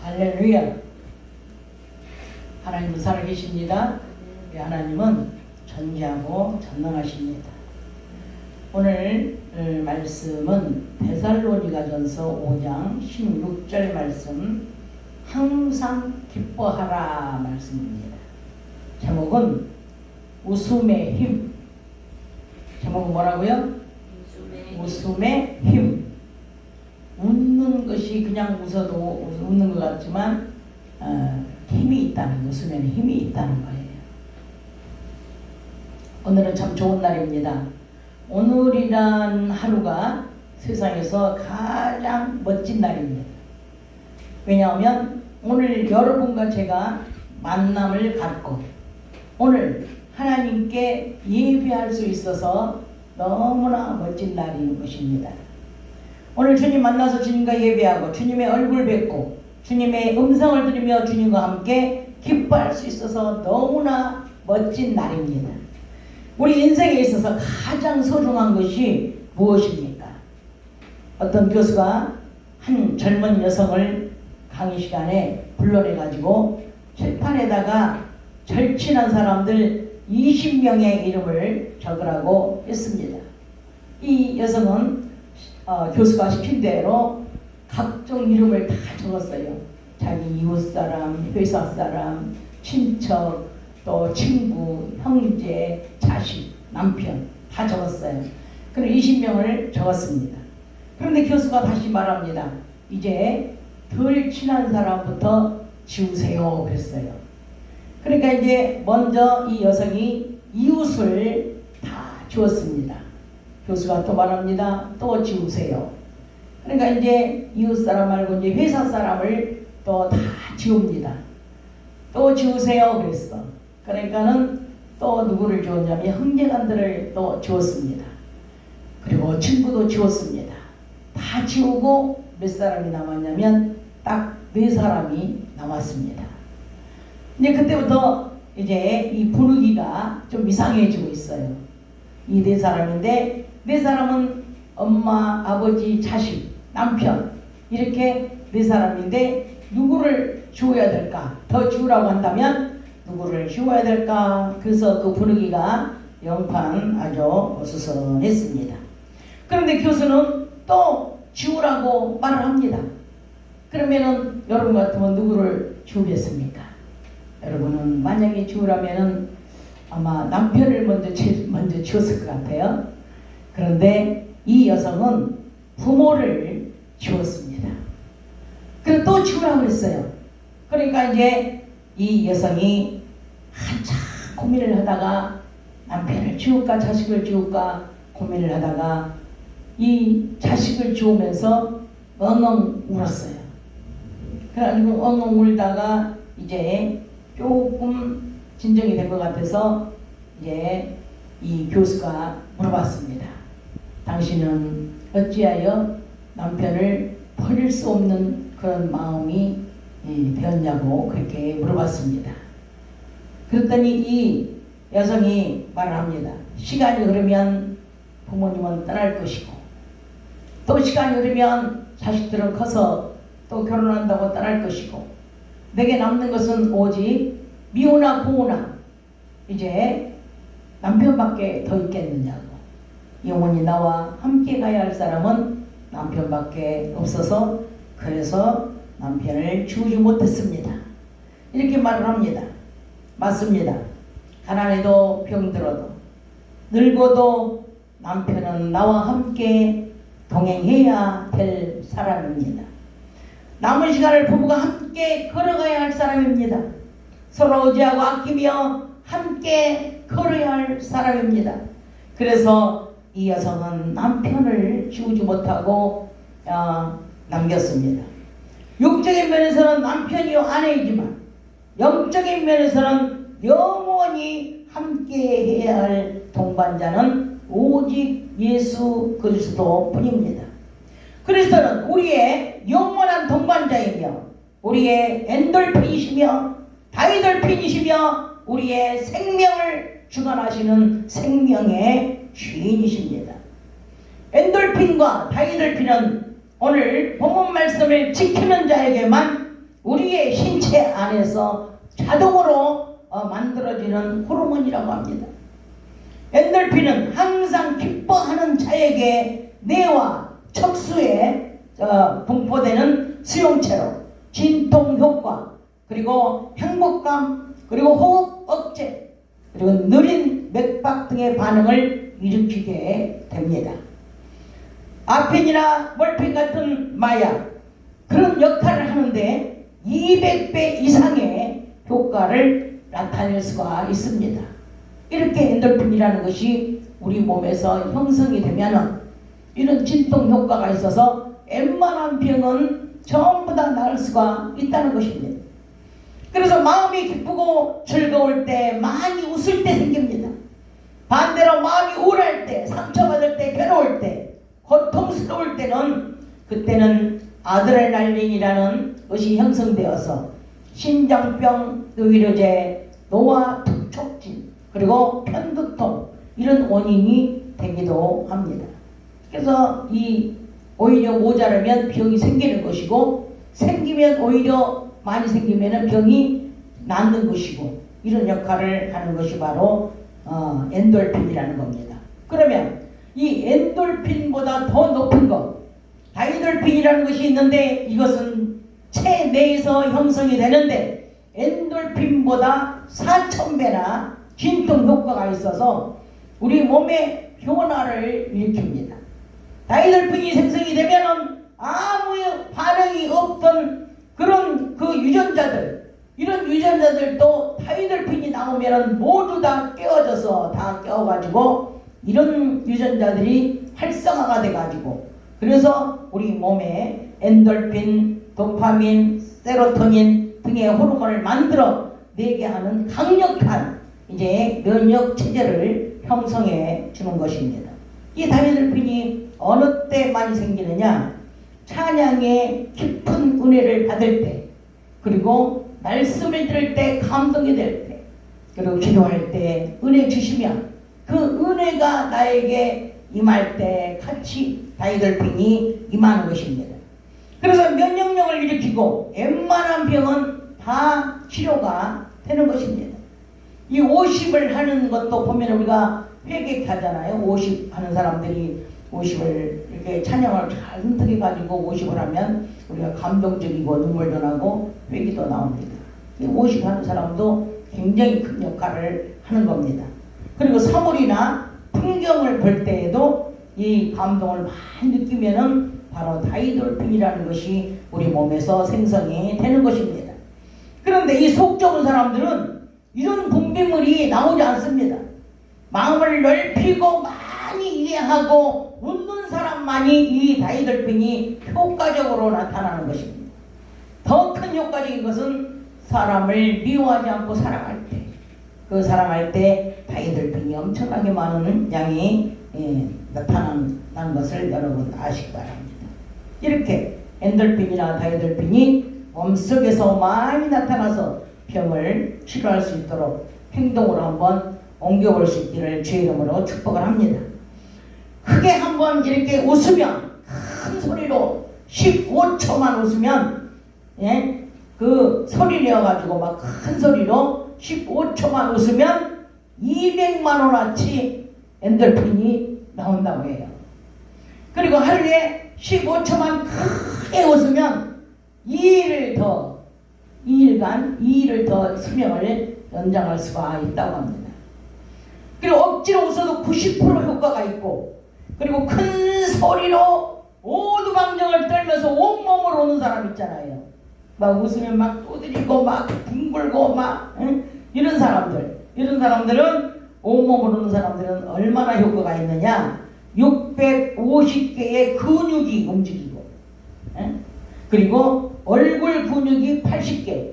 할렐루야. 하나님은 살아계십니다. 하나님은 전지하고 전능하십니다. 오늘 말씀은 데살로니가전서 5장 16절 말씀, 항상 기뻐하라 말씀입니다. 제목은 웃음의 힘. 제목은 뭐라고요? 웃음의 힘. 웃는 것이 그냥 웃어도 웃는 것 같지만 힘이 있다는, 웃으면 힘이 있다는 거예요. 오늘은 참 좋은 날입니다. 오늘이란 하루가 세상에서 가장 멋진 날입니다. 왜냐하면 오늘 여러분과 제가 만남을 갖고 오늘 하나님께 예배할 수 있어서 너무나 멋진 날인 것입니다. 오늘 주님 만나서 주님과 예배하고 주님의 얼굴 뵙고 주님의 음성을 들으며 주님과 함께 기뻐할 수 있어서 너무나 멋진 날입니다. 우리 인생에 있어서 가장 소중한 것이 무엇입니까? 어떤 교수가 한 젊은 여성을 강의 시간에 불러내가지고 칠판에다가 절친한 사람들 20명의 이름을 적으라고 했습니다. 이 여성은 교수가 시킨 대로 각종 이름을 다 적었어요. 자기 이웃사람, 회사사람, 친척, 또 친구, 형제, 자식, 남편 다 적었어요. 그럼 20명을 적었습니다. 그런데 교수가 다시 말합니다. 이제 덜 친한 사람부터 지우세요 그랬어요. 그러니까 이제 먼저 이 여성이 이웃을 다 지웠습니다. 교수가 또 말합니다. 또 지우세요. 그러니까 이제 이웃 사람 말고 이제 회사 사람을 또 다 지웁니다. 또 지우세요 그랬어. 그러니까는 또 누구를 지웠냐면 형제간들을 또 지웠습니다. 그리고 친구도 지웠습니다. 다 지우고 몇 사람이 남았냐면 딱 4사람이 남았습니다. 이제 그때부터 이제 이 분위기가 좀 이상해지고 있어요. 이 4사람인데 4사람은 엄마, 아버지, 자식, 남편 이렇게 4사람인데 누구를 지워야 될까? 더 지우라고 한다면 누구를 지워야 될까? 그래서 그 분위기가 영판 아주 어수선했습니다. 그런데 교수는 또 지우라고 말을 합니다. 그러면은 여러분 같으면 누구를 지우겠습니까? 여러분은 만약에 지우라면은 아마 남편을 먼저 지웠을 것 같아요. 그런데 이 여성은 부모를 지웠습니다. 그리고 또 지우라고 그랬어요. 그러니까 이제 이 여성이 한참 고민을 하다가 남편을 지울까 자식을 지울까 고민을 하다가 이 자식을 지우면서 엉엉 울었어요. 그래가지고 엉엉 울다가 이제 조금 진정이 된 것 같아서 이제 이 교수가 물어봤습니다. 당신은 어찌하여 남편을 버릴 수 없는 그런 마음이 되었냐고 그렇게 물어봤습니다. 그랬더니 이 여성이 말을 합니다. 시간이 흐르면 부모님은 떠날 것이고 또 시간이 흐르면 자식들은 커서 또 결혼한다고 떠날 것이고 내게 남는 것은 오직 미우나 고우나 이제 남편밖에 더 있겠느냐고. 영원히 나와 함께 가야 할 사람은 남편밖에 없어서 그래서 남편을 지우지 못했습니다. 이렇게 말을 합니다. 맞습니다. 가난해도 병들어도 늙어도 남편은 나와 함께 동행해야 될 사람입니다. 남은 시간을 부부가 함께 걸어가야 할 사람입니다. 서로 의지하고 아끼며 함께 걸어야 할 사람입니다. 그래서 이 여성은 남편을 지우지 못하고 남겼습니다. 육적인 면에서는 남편이요 아내이지만 영적인 면에서는 영원히 함께 해야 할 동반자는 오직 예수 그리스도 뿐입니다. 그리스도는 우리의 영원한 동반자이며 우리의 엔돌핀이시며 다이돌핀이시며 우리의 생명을 주관하시는 생명의 주인이십니다. 엔돌핀과 다이돌핀은 오늘 본문 말씀을 지키는 자에게만 우리의 신체 안에서 자동으로 만들어지는 호르몬이라고 합니다. 엔돌핀은 항상 기뻐하는 자에게 뇌와 척수에 분포되는 수용체로 진통 효과, 그리고 행복감, 그리고 호흡 억제, 그리고 느린 맥박 등의 반응을 일으키게 됩니다. 아펜이나 몰핀 같은 마약, 그런 역할을 하는데 200배 이상의 효과를 나타낼 수가 있습니다. 이렇게 엔돌핀이라는 것이 우리 몸에서 형성이 되면은 이런 진통 효과가 있어서 웬만한 병은 전부 다 나을 수가 있다는 것입니다. 그래서 마음이 기쁘고 즐거울 때, 많이 웃을 때 생깁니다. 반대로 마음이 우울할 때, 상처받을 때, 괴로울 때, 고통스러울 때는 그때는 아드레날린이라는 것이 형성되어서 심장병 의료제, 노화 촉진, 그리고 편두통, 이런 원인이 되기도 합니다. 그래서 오히려 모자라면 병이 생기는 것이고, 생기면 오히려 많이 생기면 병이 낫는 것이고, 이런 역할을 하는 것이 바로 엔돌핀이라는 겁니다. 그러면 이 엔돌핀보다 더 높은 것, 다이돌핀이라는 것이 있는데, 이것은 체내에서 형성이 되는데 엔돌핀보다 4000배나 진통 효과가 있어서 우리 몸의 변화를 일으킵니다. 다이돌핀이 생성이 되면은 아무 반응이 없던 그런 유전자들, 이런 유전자들도 다이돌핀이 나오면은 모두 다 깨어져서, 다 깨어가지고 이런 유전자들이 활성화가 돼가지고, 그래서 우리 몸에 엔돌핀, 도파민, 세로토닌 등의 호르몬을 만들어 내게 하는 강력한 이제 면역 체제를 형성해 주는 것입니다. 이 다이돌핀이 어느 때 많이 생기느냐? 찬양의 깊은 은혜를 받을 때, 그리고 말씀을 들을 때 감동이 될 때, 그리고 기도할 때 은혜 주시면 그 은혜가 나에게 임할 때 같이 다이돌핀이 임하는 것입니다. 그래서 면역력을 일으키고 웬만한 병은 다 치료가 되는 것입니다. 이 50을 하는 것도 보면 우리가 회개하잖아요. 50 하는 사람들이 50을 이렇게 찬양을 잘 선택해 가지고 50을 하면 우리가 감동적이고 눈물도 나고 회개도 나옵니다. 50 하는 사람도 굉장히 큰 역할을 하는 겁니다. 그리고 사물이나 풍경을 볼 때에도 이 감동을 많이 느끼면은 바로 다이돌핀이라는 것이 우리 몸에서 생성이 되는 것입니다. 그런데 이 속 좁은 사람들은 이런 분비물이 나오지 않습니다. 마음을 넓히고 많이 이해하고 웃는 사람만이 이 다이돌핀이 효과적으로 나타나는 것입니다. 더 큰 효과적인 것은 사람을 미워하지 않고 사랑할 때, 그 사랑할 때 다이돌핀이 엄청나게 많은 양이 나타나는 것을 여러분 아시기 바랍니다. 이렇게 엔돌핀이나 다이돌핀이 몸속에서 많이 나타나서 병을 치료할 수 있도록 행동으로 한번 옮겨볼 수 있기를 주의 이름으로 축복을 합니다. 크게 한번 이렇게 웃으면, 큰 소리로 15초만 웃으면, 그 소리 내어가지고 막 큰 소리로 15초만 웃으면 200만 원어치 엔돌핀이 나온다고 해요. 그리고 하루에 15초만 크게 웃으면 2일간 2일을 더 수명을 연장할 수가 있다고 합니다. 그리고 억지로 웃어도 90% 효과가 있고, 그리고 큰 소리로 오두방정을 떨면서 온몸으로 우는 사람 있잖아요. 막 웃으면 막 두드리고 막 둥글고 막 이런 사람들은 온몸으로 우는 사람들은 얼마나 효과가 있느냐? 650개의 근육이 움직이고, 그리고 얼굴 근육이 80개,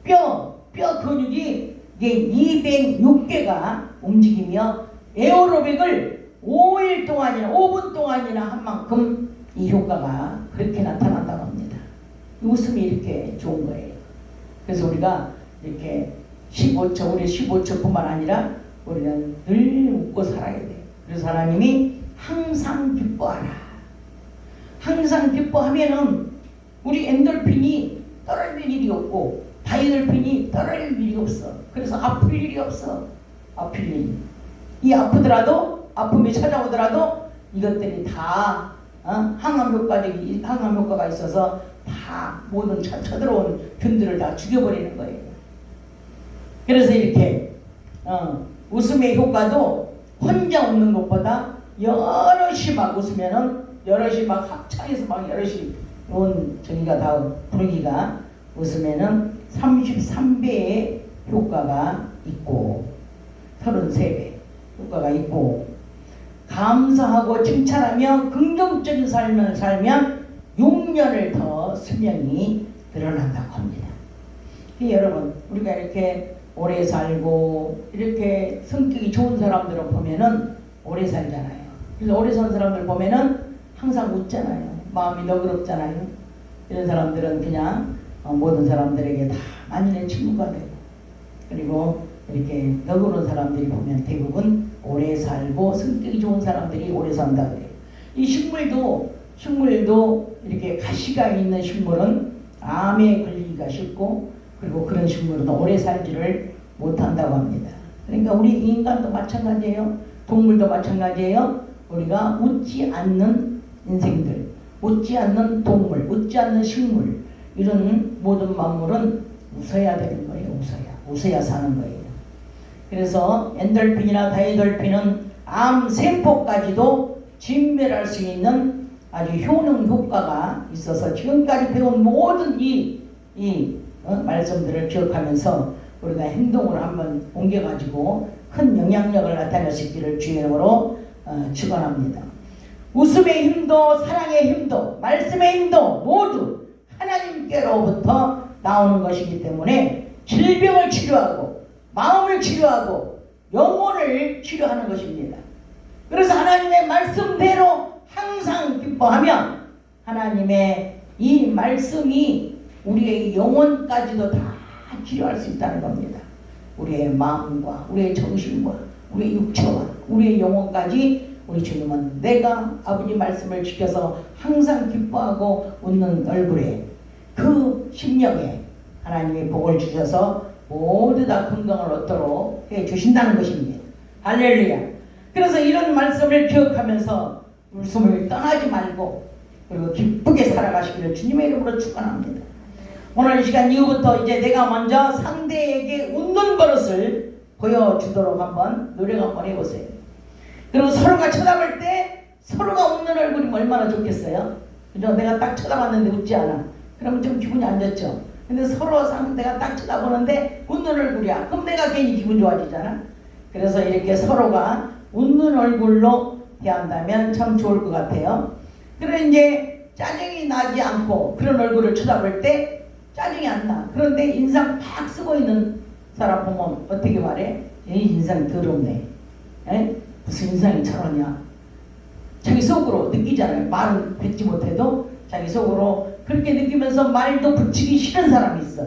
뼈 근육이 이게 206개가 움직이며 에어로빅을 5일 동안이나 5분 동안이나 한 만큼 이 효과가 그렇게 나타난다고 합니다. 웃음이 이렇게 좋은 거예요. 그래서 우리가 이렇게 15초, 우리 15초뿐만 아니라 우리는 늘 웃고 살아야 돼. 그래서 하나님이 항상 기뻐하라. 항상 기뻐하면은 우리 엔돌핀이 떨어질 일이 일이 없고 다이돌핀이 떨어질 일이 없어. 그래서 아플 일이 없어. 아플 일이. 이 아프더라도 아픔이 찾아오더라도 이것들이 다 항암 효과가 있어서 다 모든 쳐들어온 균들을 다 죽여버리는 거예요. 그래서 이렇게 웃음의 효과도 혼자 웃는 것보다 여럿이 막 웃으면은 여럿이 막 합창해서 막 여럿이 온 저기가 다 분위기가 웃으면은 33배의 효과가 있고 33배 효과가 있고 감사하고 칭찬하며 긍정적인 삶을 살면 6년을 더 수명이 늘어난다고 합니다. 여러분 우리가 이렇게 오래 살고 이렇게 성격이 좋은 사람들을 보면은 오래 살잖아요. 그래서 오래 산 사람들 보면은 항상 웃잖아요. 마음이 너그럽잖아요. 이런 사람들은 그냥 모든 사람들에게 다 만인의 친구가 되고 그리고 이렇게 너그러운 사람들이 보면 대부분 오래 살고 성격이 좋은 사람들이 오래 산다 그래요. 이 식물도 이렇게 가시가 있는 식물은 암에 걸리기가 쉽고 그리고 그런 식물은 오래 살지를 못한다고 합니다. 그러니까 우리 인간도 마찬가지예요. 동물도 마찬가지예요. 우리가 웃지 않는 인생들, 웃지 않는 동물, 웃지 않는 식물 이런 모든 만물은 웃어야 되는 거예요. 웃어야 사는 거예요. 그래서 엔돌핀이나 다이돌핀은 암 세포까지도 진멸할 수 있는 아주 효능 효과가 있어서 지금까지 배운 모든 이 말씀들을 기억하면서 우리가 행동을 한번 옮겨가지고 큰 영향력을 나타낼 수 있기를 주의 이름으로 축원합니다. 웃음의 힘도 사랑의 힘도 말씀의 힘도 모두 하나님께로부터 나오는 것이기 때문에 질병을 치료하고 마음을 치료하고 영혼을 치료하는 것입니다. 그래서 하나님의 말씀대로 항상 기뻐하면 하나님의 이 말씀이 우리의 영혼까지도 다 치료할 수 있다는 겁니다. 우리의 마음과 우리의 정신과 우리의 육체와 우리의 영혼까지 우리 주님은 내가 아버지 말씀을 지켜서 항상 기뻐하고 웃는 얼굴에 그 심령에 하나님의 복을 주셔서 모두 다 건강을 얻도록 해주신다는 것입니다. 할렐루야. 그래서 이런 말씀을 기억하면서 웃음을 떠나지 말고 그리고 기쁘게 살아가시기를 주님의 이름으로 축원합니다. 오늘 이 시간 이후부터 이제 내가 먼저 상대에게 웃는 버릇을 보여주도록 한번 노력 한번 해보세요. 그리고 서로가 쳐다볼 때 서로가 웃는 얼굴이 얼마나 좋겠어요? 그죠? 내가 딱 쳐다봤는데 웃지 않아. 그러면 좀 기분이 안 좋죠. 근데 서로 상대가 딱 쳐다보는데 웃는 얼굴이야. 그럼 내가 괜히 기분 좋아지잖아. 그래서 이렇게 서로가 웃는 얼굴로 대한다면 참 좋을 것 같아요. 그래 이제 짜증이 나지 않고 그런 얼굴을 쳐다볼 때 짜증이 안 나. 그런데 인상 팍 쓰고 있는 사람 보면 어떻게 말해? 이 인상이 더럽네. 에? 무슨 인상이 저러냐. 자기 속으로 느끼잖아요. 말은 뱉지 못해도 자기 속으로 그렇게 느끼면서 말도 붙이기 싫은 사람이 있어.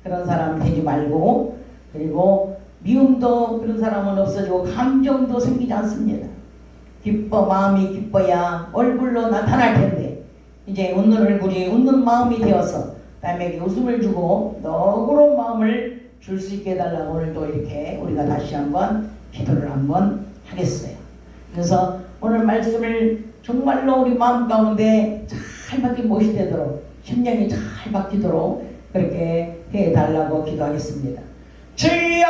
그런 사람 되지 말고 그리고 미움도 그런 사람은 없어지고 감정도 생기지 않습니다. 마음이 기뻐야 얼굴로 나타날 텐데 이제 웃는 얼굴이 웃는 마음이 되어서 남에게 웃음을 주고 너그러운 마음을 줄 수 있게 해달라고 오늘도 이렇게 우리가 다시 한번 기도를 한번 하겠어요. 그래서 오늘 말씀을 정말로 우리 마음 가운데 잘 받게 모시되도록 심령이 잘 바뀌도록 그렇게 해달라고 기도하겠습니다. 주여